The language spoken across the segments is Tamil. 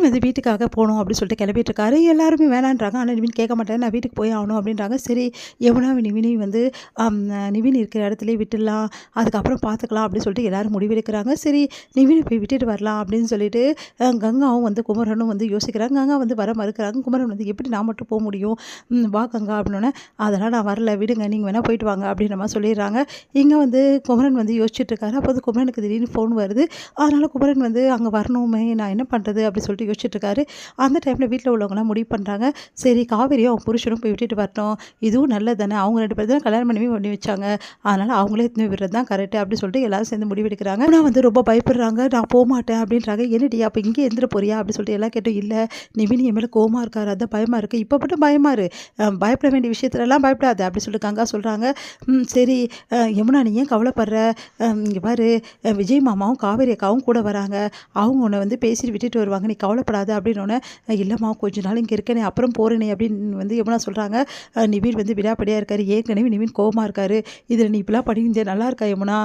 வந்து வீட்டுக்காக போகணும் அப்படின்னு சொல்லிட்டு கிளம்பிட்டு இருக்காரு. எல்லாருமே வேணான்றாங்க. ஆனால் நிவின் கேட்க மாட்டேன். நான் வீட்டுக்கு போய் ஆகணும் அப்படின்றாங்க. சரி யமுனா நிவினையும் வந்து நிவின் இருக்கிற இடத்துலயே விட்டுடலாம், அதுக்கப்புறம் பார்த்துக்கலாம் அப்படின்னு சொல்லிட்டு எல்லாரும் முடிவெடுக்கிறாங்க. சரி நிவினை போய் விட்டுட்டு வரலாம் அப்படின்னு சொல்லிட்டு கங்காவும் வந்து குமரனும் வந்து யோசிக்கிறாங்க. கங்கா வந்து வர மறுக்கிறாங்க. குமரன் வந்து எப்படி நான் மட்டும் போக முடியும், வா கங்கா அப்படின்னோடனே அதெல்லாம் நான் வரல விடுங்க, நீங்கள் வேணால் போயிட்டு வாங்க அப்படின்ற மாதிரி சொல்லிடுறாங்க. இங்கே வந்து குமரன் வந்து யோசிச்சுட்டு இருக்காரு. அப்போ வந்து குமரனுக்கு திடீர்னு ஃபோன் வருது. அதனால் குமரன் வந்து அங்கே வரணுமே, நான் என்ன பண்ணுறது அப்படின்னு சொல்லிட்டு யோசிச்சுட்டு இருக்காரு. அந்த டைமில் வீட்டில் உள்ளவங்களாம் முடிவு பண்ணுறாங்க. சரி காவேரியும் அவங்க புருஷனும் போய் விட்டுட்டு வரட்டும், இதுவும் நல்லது தானே, அவங்க 2 பேர் தான் கல்யாணம் பண்ணி வச்சாங்க, அதனால் அவங்களே எடுத்துன்னு விடுறது தான் கரெக்டு அப்படின்னு சொல்லிட்டு எல்லாரும் சேர்ந்து முடிவெடுக்கிறாங்க. ஆனால் வந்து ரொம்ப பயப்படுறாங்க. நான் போகமாட்டேன் அப்படின்றாங்க. என்னடி அப்போ இங்கே எழுந்துட போறியா அப்படின்னு சொல்லிட்டு எல்லாம் கேட்டோம். இல்லை நிவின் என் மேலே கோவமாக இருக்காரு, அதான் பயமாக இருக்குது, இப்போ மட்டும் பயமா இரு, பயப்பட வேண்டிய விஷயத்துலலாம் பயப்படாது அப்படி சொல்லிட்டு கங்கா சொல்கிறாங்க. சரி யமுனா நீ ஏன் கவலைப்படுற, இங்கே பாரு விஜய் மாமாவும் காவேரி அக்காவும் கூட வராங்க, அவங்க உன்னை வந்து பேசிட்டு விட்டுட்டு வருவாங்க, நீ கவலைப்படாத அப்படின்னோடனே இல்லைம்மா கொஞ்ச நாள் இங்கே இருக்கேனே அப்புறம் போகிறேனே அப்படின்னு வந்து யமுனா சொல்கிறாங்க. நிவின் வந்து விடாப்படியாக இருக்காரு, ஏற்கனவே நிவின் கோவமாக இருக்காரு, இதில் நீ இப்படிலாம் பண்ணியிருந்தே நல்லா இருக்கா யமுனா,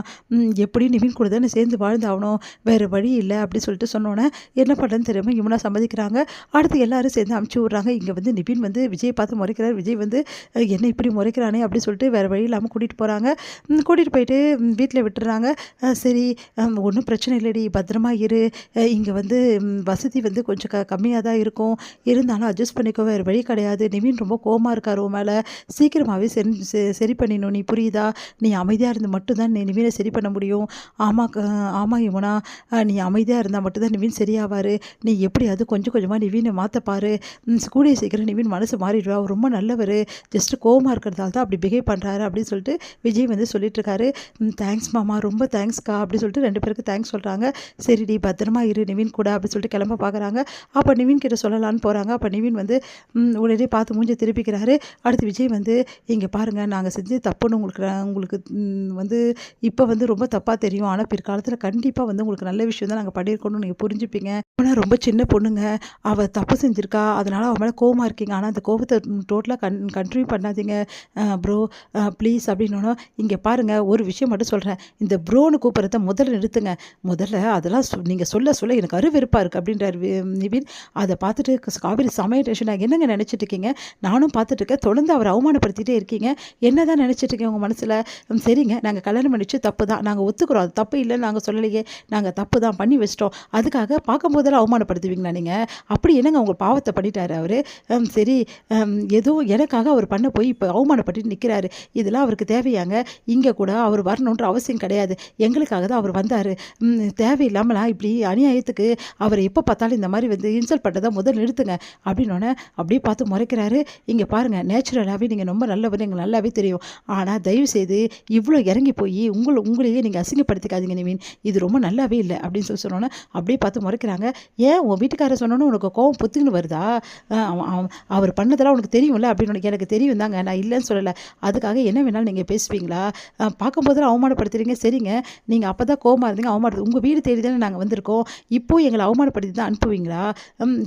எப்படியும் நிவின் கூட தான் சேர்ந்து வாழ்ந்தாகணும், வேறு வழி இல்லை அப்படின்னு சொல்லிட்டு சொன்னோன்னே என்ன பண்ணுறதுன்னு தெரியாமல் யமுனா சம்மதிக்கிறாங்க. அடுத்து எல்லாரும் சேர்ந்து அமுச்சு விட்றாங்க. இங்கே வந்து நிவின் வந்து விஜய் பார்த்து முறைக்கிறார். விஜய் வந்து என்ன இப்படி முறைக்கிறானே அப்படின்னு சொல்லிட்டு வேறு வழி இல்லாமல் கூட்டிகிட்டு போகிறாங்க. கூட்டிகிட்டு போயிட்டு வீட்டில் விட்டுறாங்க. சரி ஒன்றும் பிரச்சனை இல்லடி, பத்திரமா இரு, இங்கே வந்து வசதி வந்து கொஞ்சம் கம்மியாக தான் இருக்கும், இருந்தாலும் அட்ஜஸ்ட் பண்ணிக்கோ, வேறு வழி கிடையாது, நிவின் ரொம்ப கோவமாக இருக்கார் உன் மேலே, சீக்கிரமாகவே சரி பண்ணிடணும், நீ புரியுதா, நீ அமைதியாக இருந்து மட்டும்தான் நீ நிவினை சரி பண்ண முடியும். ஆமாம் யமுனா, நீ அமைதியாக இருந்தால் மட்டும்தான் நிவின் சரியாவார், நீ எப்படியாவது கொஞ்சம் கொஞ்சமாக நிவினை மாற்றப்பாரு, கூடிய சீக்கிரம் நிவின் மனசு மாறிடுவா, அவர் ரொம்ப நல்லவர், ஜஸ்ட்டு கோவமாக இருக்கிறதால தான் அப்படி பிஹேவ் பண்ணுறாரு அப்படின்னு சொல்லிட்டு விஜய் வந்து சொல்லிட்டுருக்காரு. தேங்க்ஸ் மாமா, ரொம்ப தேங்க்ஸ்க்கா அப்படின்னு சொல்லிட்டு 2 பேருக்கு தேங்க்ஸ் சொல்கிறாங்க. சரிடி பத்திரமா இரு நிவின் கூட அப்படின்னு சொல்லிட்டு கிளம்ப பார்க்குறாங்க. அப்போ நிவின் கிட்ட சொல்லலான்னு போகிறாங்க. அப்போ நிவின் வந்து உடனே பார்த்து மூஞ்சி திருப்பிக்கிறாரு. அடுத்து விஜய் வந்து இங்கே பாருங்கள், நாங்கள் செஞ்சு தப்புன்னு உங்களுக்கு வந்து இப்போ வந்து ரொம்ப தப்பாக தெரியும், ஆனால் பிற்காலத்தில் கண்டிப்பாக வந்து உங்களுக்கு நல்ல விஷயம் தான் நாங்கள் பண்ணியிருக்கோன்னு நீங்கள் புரிஞ்சுப்பீங்க, ஆனால் ரொம்ப சின்ன பொண்ணுங்க, அவள் தப்பு செஞ்சுருக்கா, அதனால் அவன் மேலே கோவமாக இருக்கீங்க, ஆனால் அந்த கோவத்தை டோட்டலாக கண்டினியூ பண்ணாதீங்க ப்ரோ ப்ளீஸ் அப்படின்னோன்னா, இங்கே பாருங்கள் ஒரு விஷயம் மட்டும் சொல்கிறேன், இந்த ப்ரோன்னு கூப்பிட்றத முதல்ல நிறுத்துங்க, முதல்ல அதெல்லாம் நீங்கள் சொல்ல சொல்ல எனக்கு அருவெறுப்பாக இருக்குது அப்படின்றார் நிவின். அதை பார்த்துட்டு காவேரி சமையல் டென்ஷன் ஆகி என்னங்க நினச்சிட்டு இருக்கீங்க, நானும் பார்த்துட்டு இருக்கேன், தொடர்ந்து அவரை அவமானப்படுத்திட்டே இருக்கீங்க, என்ன தான் நினச்சிட்டு இருக்கீங்க உங்கள் மனசில், சரிங்க நாங்கள் கல்யாணம் பண்ணிச்சு தப்பு தான், நாங்கள் ஒத்துக்கிறோம், அது தப்பு இல்லைன்னு நாங்கள் சொல்லலையே, நாங்கள் தப்பு தான் பண்ணி வச்சிட்டோம், அதுக்காக பார்க்கும்போதெல்லாம் அவமானப்படுத்துவீங்களா நீங்கள், அப்படி என்னங்க உங்கள் பாவத்தை பண்ணிட்டாரு அவர், சரி ஏதோ எனக்காக அவர் பண்ண போய் இப்போ அவமானப்பட்டு நிற்கிறாரு, இதெல்லாம் அவருக்கு தேவையாங்க, இங்கே கூட அவர் வரணுன்ற அவசியம் கிடையாது, எங்களுக்காக தான் அவர் வந்தார், தேவையில்லாமலாம் இப்படி அநியாயத்துக்கு அவரை எப்போ பார்த்தாலும் இந்த மாதிரி வந்து இன்சல்ட் பண்ணுறதா முதல் நிறுத்துங்க அப்படின்னோடனே அப்படியே பார்த்து முறைக்கிறாரு. இங்கே பாருங்கள் நேச்சுரலாகவே நீங்கள் ரொம்ப நல்லவர் எங்களுக்கு நல்லாவே தெரியும், ஆனால் தயவுசெய்து இவ்வளோ இறங்கி போய் உங்களையே நீங்கள் அசிங்கப்படுத்திக்காதீங்க நிவின், இது ரொம்ப நல்லாவே இல்லை அப்படின்னு சொன்னோன்னே அப்படியே பார்த்து முறைக்கிறாங்க. ஏன் உன் வீட்டுக்காரர் சொன்னோன்னு உனக்கு கோவம் பொத்துக்குன்னு வருதா, அவர் பண்ணதெல்லாம் உனக்கு தெரியும்ல அப்படின்னு எனக்கு தெரியும் தாங்க, நான் இல்லைன்னு சொல்லலை, அதுக்காக என்ன வேணாலும் நீங்கள் பேசுவீங்களா, பார்க்கும்போதெல்லாம் அவமானப்படுத்துறீங்க, சரிங்க நீங்கள் அப்போ தான் கோவமாக இருந்தீங்க, அவமானப்படுத்து உங்கள் வீடு தேடி தானே நாங்கள் வந்திருக்கோம், இப்போது எங்களை அவமானப்படுத்தி தான் அனுப்புவீங்களா,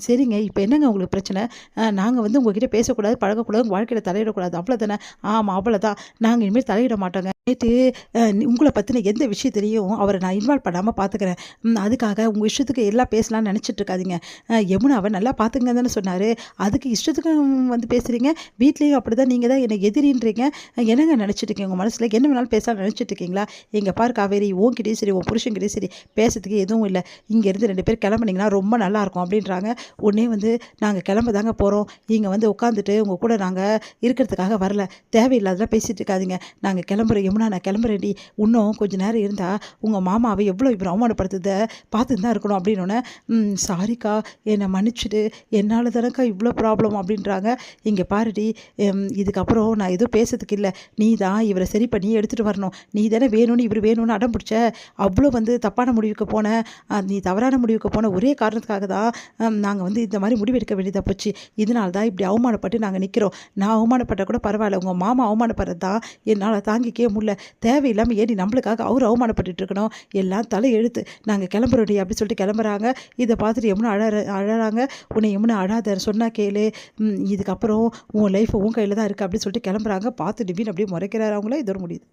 சரிங்க இப்போ என்னங்க உங்களுக்கு பிரச்சனை, நாங்கள் வந்து உங்ககிட்ட பேசக்கூடாது பழகக்கூடாது உங்கள் வாழ்க்கையில் தலையிடக்கூடாது அவ்வளோதானே, ஆமாம் அவ்வளோதான், நாங்கள் இனிமேல் தலையிட மாட்டோங்க, நேற்று உங்களை பற்றின எந்த விஷயத்துலையும் அவரை நான் இன்வால்வ் பண்ணாமல் பார்த்துக்கிறேன், அதுக்காக உங்கள் இஷ்டத்துக்கு எல்லாம் பேசலாம்னு நினச்சிட்டு இருக்காதீங்க, யமுனாவை நல்லா பார்த்துங்க தானே சொன்னார், அதுக்கு இஷ்டத்துக்கு வந்து பேசுகிறீங்க, வீட்லேயும் அப்படி தான், நீங்கள் தான் என்னை எதிரின்றீங்க, என்னங்க நினச்சிட்டு இருக்கீங்க உங்கள் மனசில் என்ன வேணாலும் பேசலாம் நினச்சிட்டு இருக்கீங்களா, எங்கள் பாரு காவேரி உன்கிட்டயும் சரி உன் புருஷன்கிட்டயும் சரி பேசுறதுக்கு எதுவும் இல்லை, இங்கேருந்து 2 பேர் கிளம்புனீங்கன்னா ரொம்ப நல்லாயிருக்கும் அப்படின்றாங்க. உடனே வந்து நாங்கள் கிளம்ப தாங்க போகிறோம், இங்கே வந்து உட்காந்துட்டு உங்கள் கூட நாங்கள் இருக்கிறதுக்காக வரல, தேவையில்லாதெல்லாம் பேசிகிட்டு இருக்காதீங்க, நாங்கள் கிளம்புறோம் யமுனா, நான் கிளம்புறேன்டி, இன்னும் கொஞ்சம் நேரம் இருந்தால் உங்கள் மாமாவை எவ்வளோ இப்போ அவமானப்படுத்துறதை பார்த்துட்டு தான் இருக்கணும் அப்படின்னோடனே சாரிக்கா என்னை மன்னிச்சுட்டு, என்னால் தானக்கா இவ்வளோ ப்ராப்ளம் அப்படின்றாங்க. இங்கே பாருடி, இதுக்கப்புறம் நான் எதுவும் பேசுறதுக்கு இல்லை, நீ தான் இவரை சரி பண்ணி எடுத்துகிட்டு வரணும், நீ தானே வேணும்னு இவர் வேணும்னு அடம் பிடிச்ச, அவ்வளோ வந்து தப்பான முடிவுக்கு போன, நீ தவறான முடிவுக்கு போன ஒரே காரணத்துக்காக தான் நாங்கள் வந்து இந்த மாதிரி முடிவெடுக்க வேண்டியதாக போச்சு, இதனால தான் இப்படி அவமானப்பட்டு நாங்கள் நிற்கிறோம், நான் அவமானப்பட்டால் கூட பரவாயில்ல, உங்கள் மாமா அவமானப்படுறது தான் என்னால் தாங்கிக்கவே முடியல, தேவையில்லாமல் ஏடி நம்மளுக்காக அவர் அவமானப்பட்டு இருக்கணும், எல்லாம் தலை எழுத்து, நாங்கள் கிளம்புறோடி அப்படி சொல்லிட்டு கிளம்புறாங்க. இதை பார்த்துட்டு யமுனா அழறாங்க. உன்னை யமுனா அழாத சொன்னா கேளு, இதுக்கப்புறம் உன் லைஃப் உன் கையில் தான் இருக்குது அப்படின்னு சொல்லிட்டு கிளம்புறாங்க. பார்த்து நிவின் அப்படியே முறைக்கிறாரு அவங்கள. இதோட முடியுது.